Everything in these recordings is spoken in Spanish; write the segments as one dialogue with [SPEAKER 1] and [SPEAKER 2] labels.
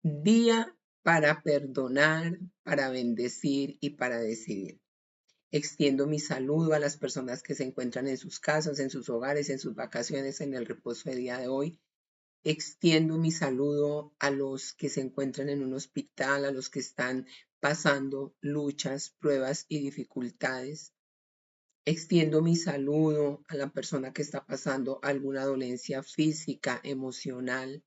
[SPEAKER 1] Día para perdonar, para bendecir y para decidir. Extiendo mi saludo a las personas que se encuentran en sus casas, en sus hogares, en sus vacaciones, en el reposo del día de hoy. Extiendo mi saludo a los que se encuentran en un hospital, a los que están pasando luchas, pruebas y dificultades. Extiendo mi saludo a la persona que está pasando alguna dolencia física, emocional.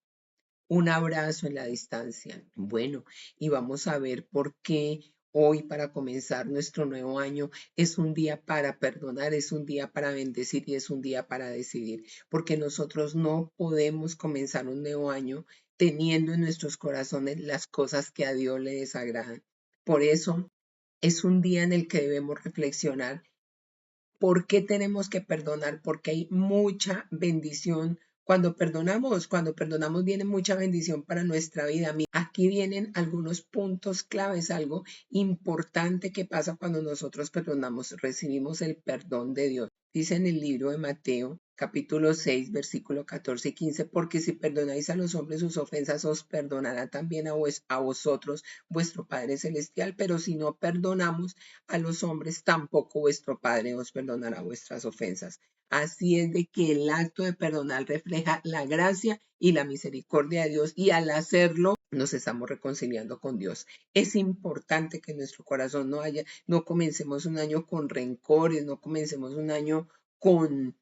[SPEAKER 1] Un abrazo en la distancia. Bueno, y vamos a ver por qué hoy, para comenzar nuestro nuevo año, es un día para perdonar, es un día para bendecir y es un día para decidir, porque nosotros no podemos comenzar un nuevo año teniendo en nuestros corazones las cosas que a Dios le desagradan. Por eso es un día en el que debemos reflexionar. ¿Por qué tenemos que perdonar? Porque hay mucha bendición. Cuando perdonamos viene mucha bendición para nuestra vida. Aquí vienen algunos puntos claves, algo importante que pasa cuando nosotros perdonamos, recibimos el perdón de Dios. Dice en el libro de Mateo, capítulo 6, versículo 14 y 15, porque si perdonáis a los hombres sus ofensas, os perdonará también a vosotros vuestro Padre Celestial, pero si no perdonamos a los hombres, tampoco vuestro Padre os perdonará vuestras ofensas. Así es de que el acto de perdonar refleja la gracia y la misericordia de Dios, y al hacerlo nos estamos reconciliando con Dios. Es importante que en nuestro corazón no comencemos un año con rencores, no comencemos un año con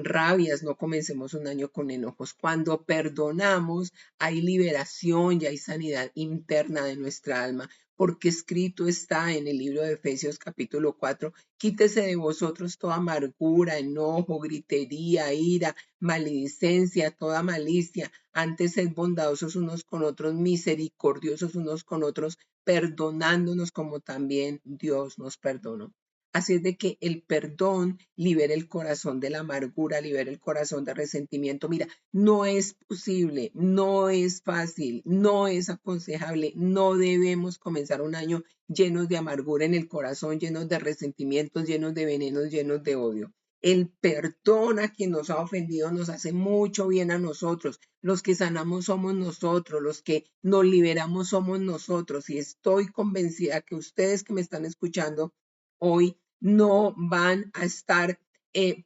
[SPEAKER 1] rabias, no comencemos un año con enojos. Cuando perdonamos, hay liberación y hay sanidad interna de nuestra alma, porque escrito está en el libro de Efesios capítulo 4, quítese de vosotros toda amargura, enojo, gritería, ira, maledicencia, toda malicia. Antes sed bondadosos unos con otros, misericordiosos unos con otros, perdonándonos como también Dios nos perdonó. Así es de que el perdón libera el corazón de la amargura, libera el corazón de resentimiento. Mira, no es posible, no es fácil, no es aconsejable, no debemos comenzar un año llenos de amargura en el corazón, llenos de resentimientos, llenos de venenos, llenos de odio. El perdón a quien nos ha ofendido nos hace mucho bien a nosotros. Los que sanamos somos nosotros, los que nos liberamos somos nosotros. Y estoy convencida que ustedes que me están escuchando hoy no van a estar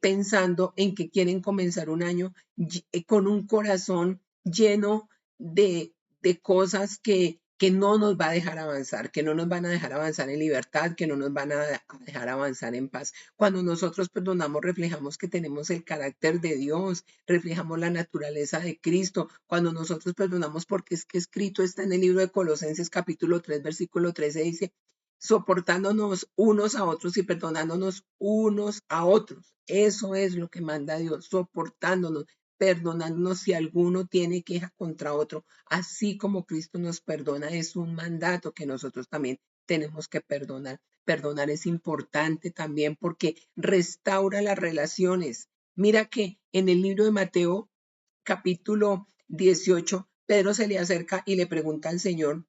[SPEAKER 1] pensando en que quieren comenzar un año con un corazón lleno de cosas que no nos va a dejar avanzar, que no nos van a dejar avanzar en libertad, que no nos van a dejar avanzar en paz. Cuando nosotros perdonamos, reflejamos que tenemos el carácter de Dios, reflejamos la naturaleza de Cristo. Cuando nosotros perdonamos, porque es que escrito está en el libro de Colosenses capítulo 3, versículo 13, dice, soportándonos unos a otros y perdonándonos unos a otros. Eso es lo que manda Dios, soportándonos, perdonándonos si alguno tiene queja contra otro, así como Cristo nos perdona. Es un mandato que nosotros también tenemos que perdonar. Perdonar es importante también porque restaura las relaciones. Mira que en el libro de Mateo, capítulo 18, Pedro se le acerca y le pregunta al Señor,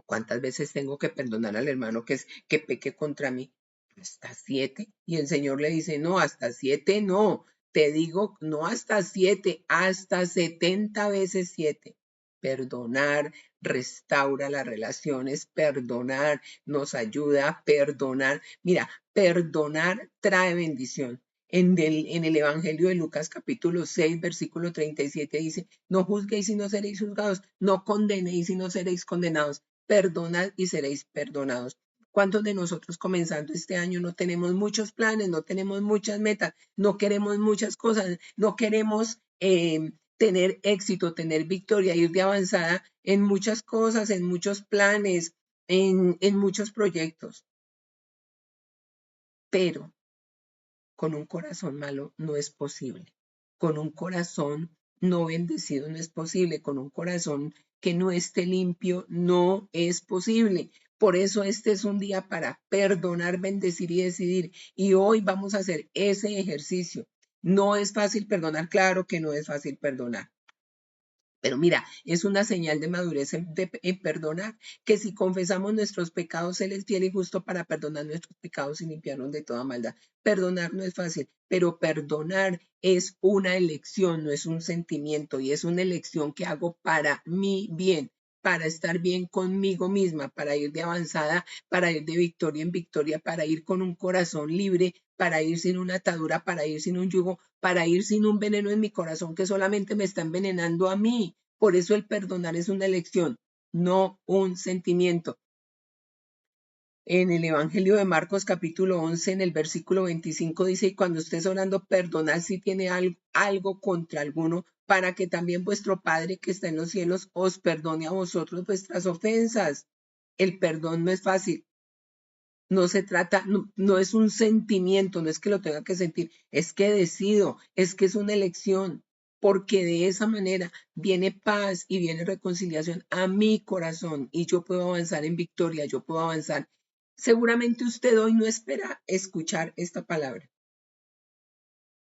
[SPEAKER 1] ¿cuántas veces tengo que perdonar al hermano que peque contra mí? Hasta 7. Y el Señor le dice, no, hasta 7 no. Te digo, no hasta 7, hasta 70 veces 7. Perdonar restaura las relaciones, perdonar nos ayuda a perdonar. Mira, perdonar trae bendición. En el Evangelio de Lucas capítulo 6, versículo 37 dice, no juzguéis y no seréis juzgados, no condenéis y no seréis condenados, perdonad y seréis perdonados. ¿Cuántos de nosotros comenzando este año no tenemos muchos planes, no tenemos muchas metas, no queremos muchas cosas, no queremos tener éxito, tener victoria, ir de avanzada en muchas cosas, en muchos planes, en muchos proyectos? Pero con un corazón malo no es posible. Con un corazón no bendecido no es posible. Con un corazón que no esté limpio no es posible. Por eso este es un día para perdonar, bendecir y decidir. Y hoy vamos a hacer ese ejercicio. No es fácil perdonar, claro que no es fácil perdonar. Pero mira, es una señal de madurez en perdonar, que si confesamos nuestros pecados, Él es fiel y justo para perdonar nuestros pecados y limpiarnos de toda maldad. Perdonar no es fácil, pero perdonar es una elección, no es un sentimiento, y es una elección que hago para mi bien. para estar bien conmigo misma, para ir de avanzada, para ir de victoria en victoria, para ir con un corazón libre, para ir sin una atadura, para ir sin un yugo, para ir sin un veneno en mi corazón que solamente me está envenenando a mí. Por eso el perdonar es una elección, no un sentimiento. En el Evangelio de Marcos capítulo 11, en el versículo 25 dice, y cuando estés orando, perdonad si tiene algo contra alguno, para que también vuestro Padre que está en los cielos os perdone a vosotros vuestras ofensas. El perdón no es fácil, no se trata, no es un sentimiento, no es que lo tenga que sentir, es que decido, es que es una elección, porque de esa manera viene paz y viene reconciliación a mi corazón y yo puedo avanzar en victoria, yo puedo avanzar. Seguramente usted hoy no espera escuchar esta palabra,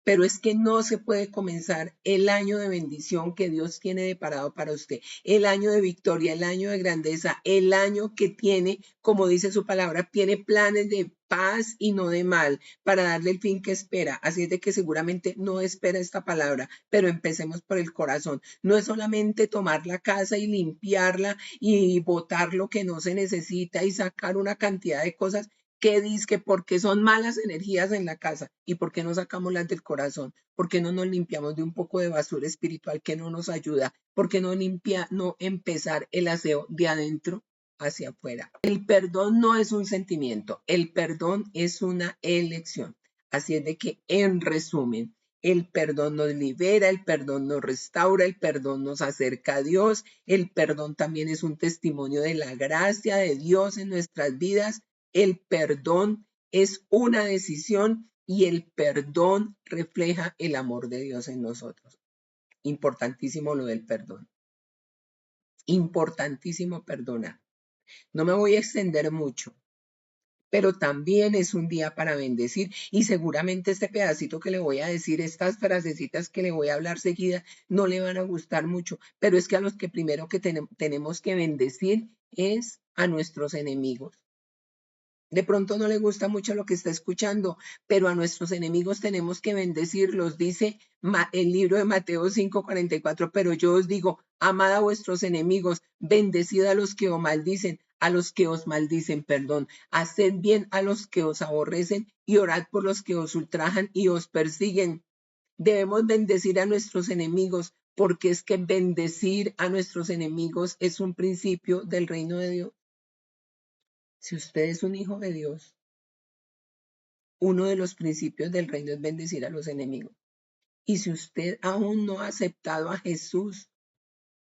[SPEAKER 1] pero es que no se puede comenzar el año de bendición que Dios tiene deparado para usted, el año de victoria, el año de grandeza, el año que tiene, como dice su palabra, tiene planes de paz y no de mal para darle el fin que espera. Así es de que seguramente no espera esta palabra, pero empecemos por el corazón. No es solamente tomar la casa y limpiarla y botar lo que no se necesita y sacar una cantidad de cosas que dice que porque son malas energías en la casa y por qué no sacamos las del corazón, por qué no nos limpiamos de un poco de basura espiritual que no nos ayuda, por qué no empezar el aseo de adentro hacia afuera. El perdón no es un sentimiento, el perdón es una elección. Así es de que, en resumen, el perdón nos libera, el perdón nos restaura, el perdón nos acerca a Dios, el perdón también es un testimonio de la gracia de Dios en nuestras vidas. El perdón es una decisión y el perdón refleja el amor de Dios en nosotros. Importantísimo lo del perdón. Importantísimo perdonar. No me voy a extender mucho, pero también es un día para bendecir y seguramente este pedacito que le voy a decir, estas frasecitas que le voy a hablar seguida, no le van a gustar mucho, pero es que a los que primero que tenemos que bendecir es a nuestros enemigos. De pronto no le gusta mucho lo que está escuchando, pero a nuestros enemigos tenemos que bendecirlos. Dice el libro de Mateo 5:44, pero yo os digo, amad a vuestros enemigos, bendecid a los que os maldicen, perdón, haced bien a los que os aborrecen y orad por los que os ultrajan y os persiguen. Debemos bendecir a nuestros enemigos, porque es que bendecir a nuestros enemigos es un principio del reino de Dios. Si usted es un hijo de Dios, uno de los principios del reino es bendecir a los enemigos. Y si usted aún no ha aceptado a Jesús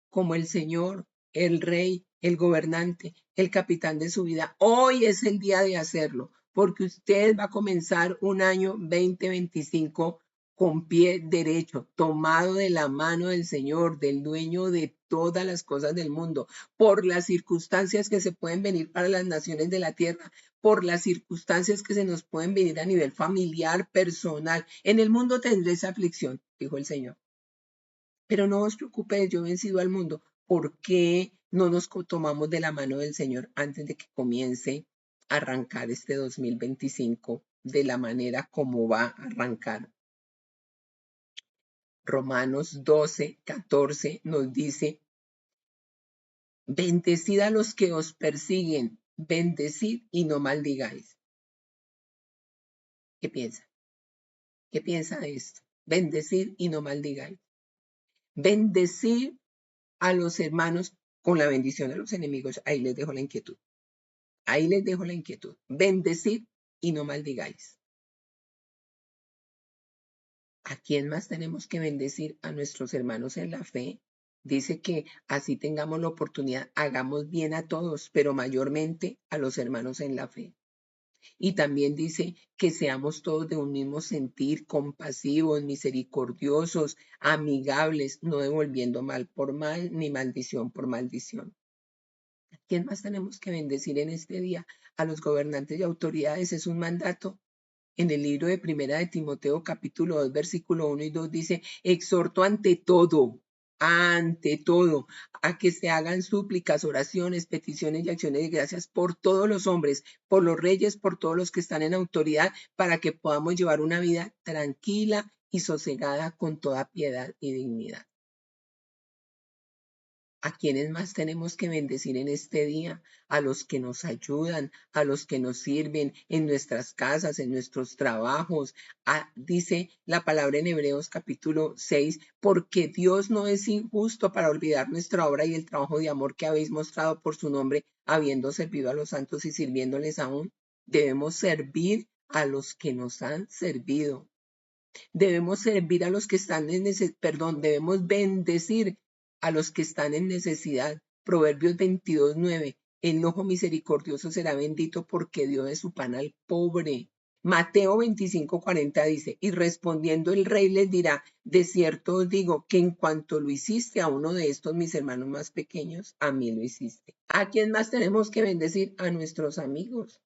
[SPEAKER 1] como el Señor, el Rey, el gobernante, el capitán de su vida, hoy es el día de hacerlo, porque usted va a comenzar un año 2025 con pie derecho, tomado de la mano del Señor, del dueño de todas las cosas del mundo, por las circunstancias que se pueden venir para las naciones de la tierra, por las circunstancias que se nos pueden venir a nivel familiar, personal. En el mundo tendréis aflicción, dijo el Señor. Pero no os preocupéis, yo he vencido al mundo. ¿Por qué no nos tomamos de la mano del Señor antes de que comience a arrancar este 2025 de la manera como va a arrancar? Romanos 12:14 nos dice, bendecid a los que os persiguen, bendecid y no maldigáis. ¿Qué piensa? ¿Qué piensa de esto? Bendecid y no maldigáis. Bendecid a los hermanos con la bendición a los enemigos. Ahí les dejo la inquietud. Ahí les dejo la inquietud. Bendecid y no maldigáis. ¿A quién más tenemos que bendecir? A nuestros hermanos en la fe. Dice que así tengamos la oportunidad, hagamos bien a todos, pero mayormente a los hermanos en la fe. Y también dice que seamos todos de un mismo sentir, compasivos, misericordiosos, amigables, no devolviendo mal por mal ni maldición por maldición. ¿A quién más tenemos que bendecir en este día? A los gobernantes y autoridades. Es un mandato. En el libro de Primera de Timoteo, capítulo 2, versículo 1 y 2 dice, exhorto ante todo, a que se hagan súplicas, oraciones, peticiones y acciones de gracias por todos los hombres, por los reyes, por todos los que están en autoridad, para que podamos llevar una vida tranquila y sosegada con toda piedad y dignidad. ¿A quiénes más tenemos que bendecir en este día? A los que nos ayudan, a los que nos sirven en nuestras casas, en nuestros trabajos. Dice la palabra en Hebreos capítulo 6, porque Dios no es injusto para olvidar nuestra obra y el trabajo de amor que habéis mostrado por su nombre, habiendo servido a los santos y sirviéndoles aún. Debemos servir a los que nos han servido. Debemos servir a los que están en debemos bendecir a los que están en necesidad. Proverbios 22:9. El ojo misericordioso será bendito porque dio de su pan al pobre. Mateo 25:40 dice, y respondiendo el rey les dirá, de cierto os digo que en cuanto lo hiciste a uno de estos mis hermanos más pequeños, a mí lo hiciste. ¿A quién más tenemos que bendecir? A nuestros amigos.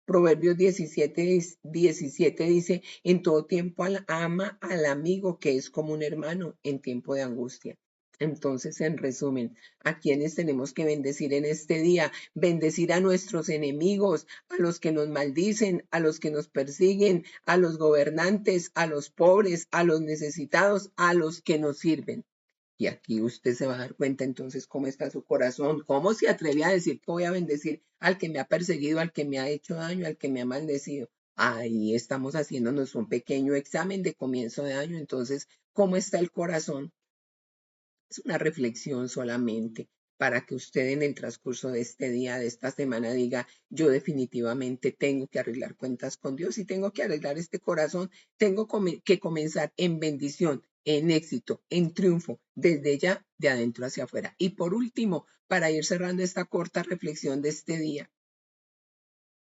[SPEAKER 1] Proverbios 17 dice, en todo tiempo ama al amigo que es como un hermano en tiempo de angustia. Entonces, en resumen, ¿a quiénes tenemos que bendecir en este día? Bendecir a nuestros enemigos, a los que nos maldicen, a los que nos persiguen, a los gobernantes, a los pobres, a los necesitados, a los que nos sirven. Y aquí usted se va a dar cuenta entonces cómo está su corazón, cómo se atreve a decir que voy a bendecir al que me ha perseguido, al que me ha hecho daño, al que me ha maldecido. Ahí estamos haciéndonos un pequeño examen de comienzo de año. Entonces, ¿cómo está el corazón? Es una reflexión solamente para que usted en el transcurso de este día, de esta semana, diga, yo definitivamente tengo que arreglar cuentas con Dios y tengo que arreglar este corazón, tengo que comenzar en bendición, en éxito, en triunfo, desde ya, de adentro hacia afuera. Y por último, para ir cerrando esta corta reflexión de este día,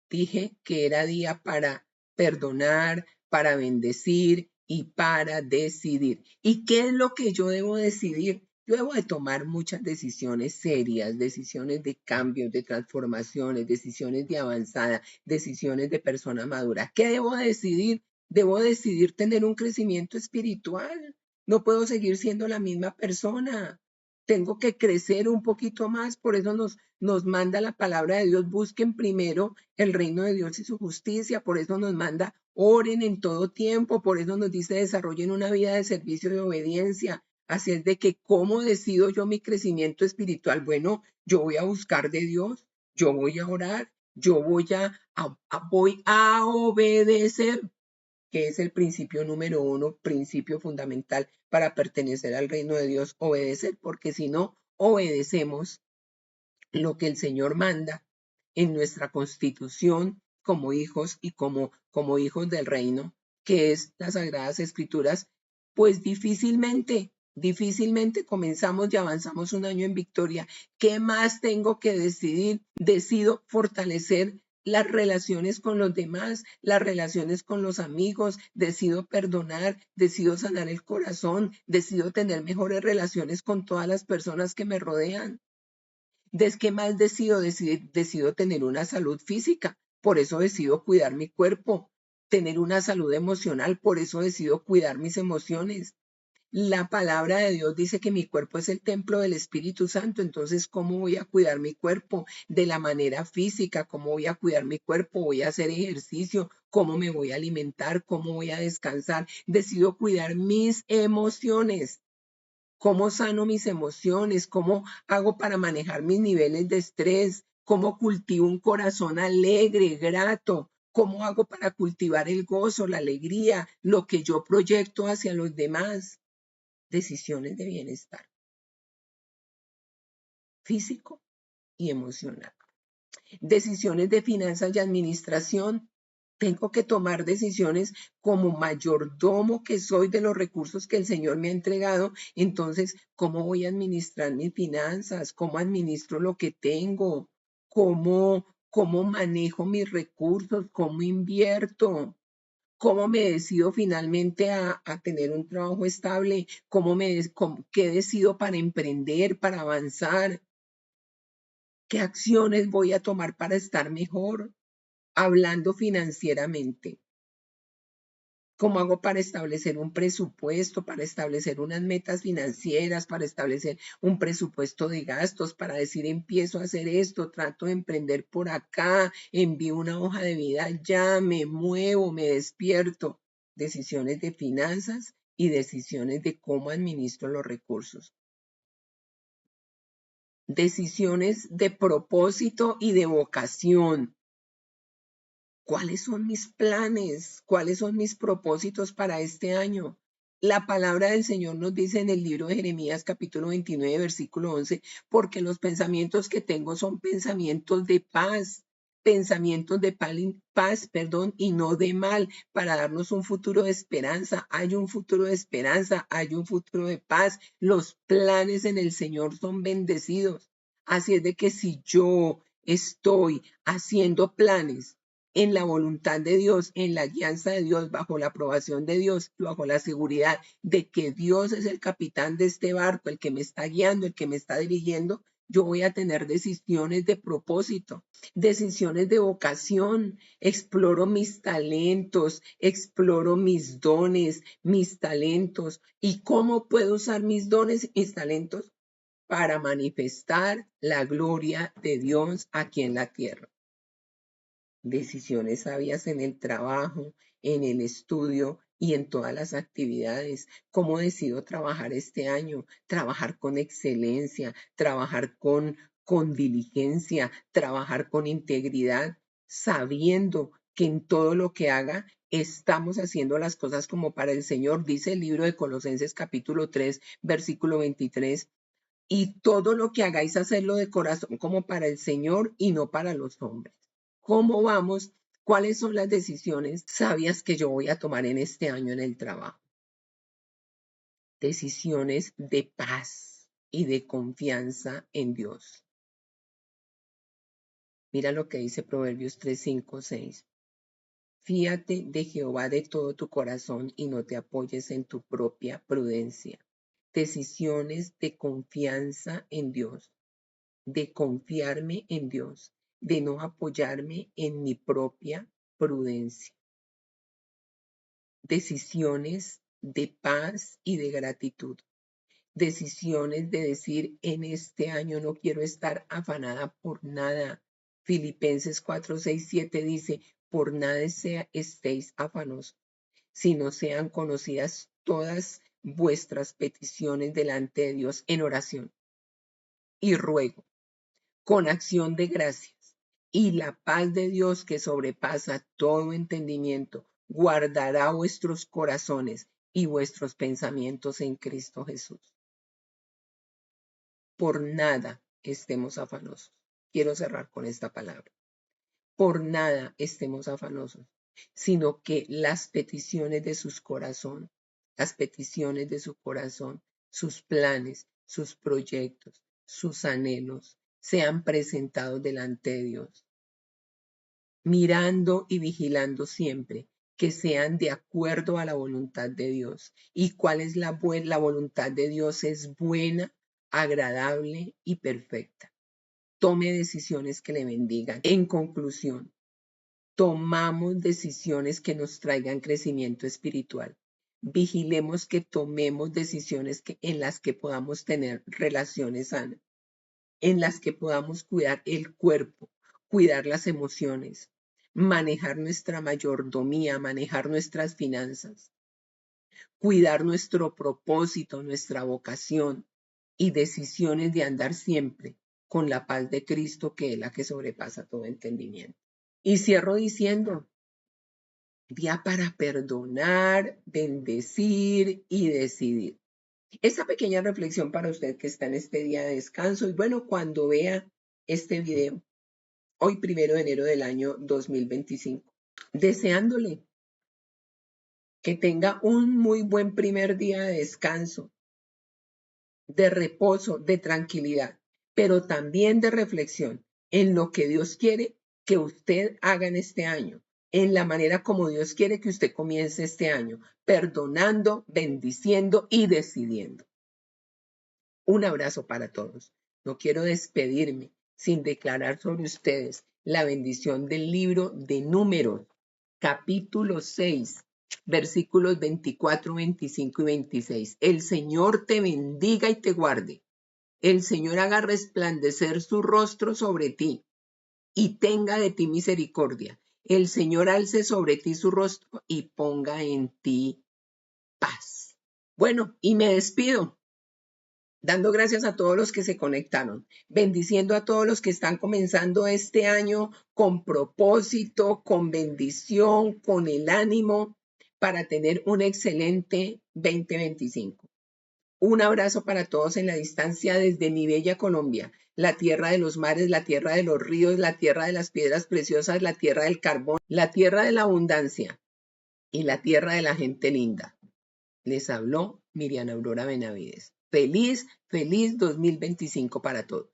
[SPEAKER 1] dije que era día para perdonar, para bendecir y para decidir. ¿Y qué es lo que yo debo decidir? Yo debo de tomar muchas decisiones serias, decisiones de cambios, de transformaciones, decisiones de avanzada, decisiones de persona madura. ¿Qué debo decidir? Debo decidir tener un crecimiento espiritual. No puedo seguir siendo la misma persona. Tengo que crecer un poquito más, por eso nos manda la palabra de Dios, busquen primero el reino de Dios y su justicia, por eso nos manda, oren en todo tiempo, por eso nos dice, desarrollen una vida de servicio y obediencia. Así es de que, ¿cómo decido yo mi crecimiento espiritual? Bueno, yo voy a buscar de Dios, yo voy a orar, yo voy a obedecer, que es el principio número uno, principio fundamental para pertenecer al reino de Dios, obedecer, porque si no obedecemos lo que el Señor manda en nuestra constitución como hijos y como hijos del reino, que es las Sagradas Escrituras, pues difícilmente comenzamos y avanzamos un año en victoria. ¿Qué más tengo que decidir? Decido fortalecer las relaciones con los demás, las relaciones con los amigos, decido perdonar, decido sanar el corazón, decido tener mejores relaciones con todas las personas que me rodean. ¿Qué más decido tener una salud física? Por eso decido cuidar mi cuerpo, tener una salud emocional, por eso decido cuidar mis emociones. La palabra de Dios dice que mi cuerpo es el templo del Espíritu Santo, entonces, ¿cómo voy a cuidar mi cuerpo? De la manera física, ¿cómo voy a cuidar mi cuerpo? Voy a hacer ejercicio, ¿cómo me voy a alimentar? ¿Cómo voy a descansar? Decido cuidar mis emociones. ¿Cómo sano mis emociones? ¿Cómo hago para manejar mis niveles de estrés? ¿Cómo cultivo un corazón alegre, grato? ¿Cómo hago para cultivar el gozo, la alegría, lo que yo proyecto hacia los demás? Decisiones de bienestar físico y emocional. Decisiones de finanzas y administración. Tengo que tomar decisiones como mayordomo que soy de los recursos que el Señor me ha entregado. Entonces, ¿cómo voy a administrar mis finanzas? ¿Cómo administro lo que tengo? ¿Cómo manejo mis recursos? ¿Cómo invierto? ¿Cómo me decido finalmente a tener un trabajo estable? ¿Qué decido para emprender, para avanzar? ¿Qué acciones voy a tomar para estar mejor? Hablando financieramente. ¿Cómo hago para establecer un presupuesto, para establecer unas metas financieras, para establecer un presupuesto de gastos, para decir empiezo a hacer esto, trato de emprender por acá, envío una hoja de vida ya, me muevo, me despierto? Decisiones de finanzas y decisiones de cómo administro los recursos. decisiones de propósito y de vocación. ¿Cuáles son mis planes? ¿Cuáles son mis propósitos para este año? La palabra del Señor nos dice en el libro de Jeremías capítulo 29, versículo 11, porque los pensamientos que tengo son pensamientos de paz, paz, y no de mal, para darnos un futuro de esperanza. Hay un futuro de esperanza, hay un futuro de paz. Los planes en el Señor son bendecidos. Así es de que si yo estoy haciendo planes en la voluntad de Dios, en la guianza de Dios, bajo la aprobación de Dios, bajo la seguridad de que Dios es el capitán de este barco, el que me está guiando, el que me está dirigiendo, yo voy a tener decisiones de propósito, decisiones de vocación, exploro mis talentos, exploro mis dones, mis talentos. ¿Y cómo puedo usar mis dones y mis talentos? Para manifestar la gloria de Dios aquí en la tierra. Decisiones sabias en el trabajo, en el estudio y en todas las actividades. ¿Cómo decido trabajar este año? Trabajar con excelencia, trabajar con diligencia, trabajar con integridad, sabiendo que en todo lo que haga estamos haciendo las cosas como para el Señor. Dice el libro de Colosenses capítulo 3, versículo 23. Y todo lo que hagáis, hacerlo de corazón como para el Señor y no para los hombres. ¿Cómo vamos? ¿Cuáles son las decisiones sabias que yo voy a tomar en este año en el trabajo? Decisiones de paz y de confianza en Dios. Mira lo que dice Proverbios 3, 5, 6. Fíate de Jehová de todo tu corazón y no te apoyes en tu propia prudencia. Decisiones de confianza en Dios, de confiarme en Dios, de no apoyarme en mi propia prudencia. Decisiones de paz y de gratitud. Decisiones de decir, en este año no quiero estar afanada por nada. Filipenses 4, 6, 7 dice, por nada estéis afanosos, sino sean conocidas todas vuestras peticiones delante de Dios en oración y ruego, con acción de gracias. Y la paz de Dios que sobrepasa todo entendimiento, guardará vuestros corazones y vuestros pensamientos en Cristo Jesús. Por nada estemos afanosos. Quiero cerrar con esta palabra. Por nada estemos afanosos, sino que las peticiones de sus corazón, sus planes, sus proyectos, sus anhelos, sean presentados delante de Dios, mirando y vigilando siempre que sean de acuerdo a la voluntad de Dios. ¿Y cuál es la voluntad de Dios? Es buena, agradable y perfecta. Tome decisiones que le bendigan. En conclusión, tomamos decisiones que nos traigan crecimiento espiritual. Vigilemos que tomemos decisiones en las que podamos tener relaciones sanas, en las que podamos cuidar el cuerpo, cuidar las emociones, manejar nuestra mayordomía, manejar nuestras finanzas, cuidar nuestro propósito, nuestra vocación y decisiones de andar siempre con la paz de Cristo, que es la que sobrepasa todo entendimiento. Y cierro diciendo, día para perdonar, bendecir y decidir. Esta pequeña reflexión para usted que está en este día de descanso. Y bueno, cuando vea este video, hoy 1 de enero del año 2025, deseándole que tenga un muy buen primer día de descanso, de reposo, de tranquilidad, pero también de reflexión en lo que Dios quiere que usted haga en este año, en la manera como Dios quiere que usted comience este año, perdonando, bendiciendo y decidiendo. Un abrazo para todos. No quiero despedirme sin declarar sobre ustedes la bendición del libro de Números, capítulo 6, versículos 24, 25 y 26. El Señor te bendiga y te guarde. El Señor haga resplandecer su rostro sobre ti y tenga de ti misericordia. El Señor alce sobre ti su rostro y ponga en ti paz. Bueno, y me despido. dando gracias a todos los que se conectaron, bendiciendo a todos los que están comenzando este año con propósito, con bendición, con el ánimo para tener un excelente 2025. Un abrazo para todos en la distancia desde mi bella Colombia, la tierra de los mares, la tierra de los ríos, la tierra de las piedras preciosas, la tierra del carbón, la tierra de la abundancia y la tierra de la gente linda. Les habló Miriam Aurora Benavides. Feliz 2025 para todos.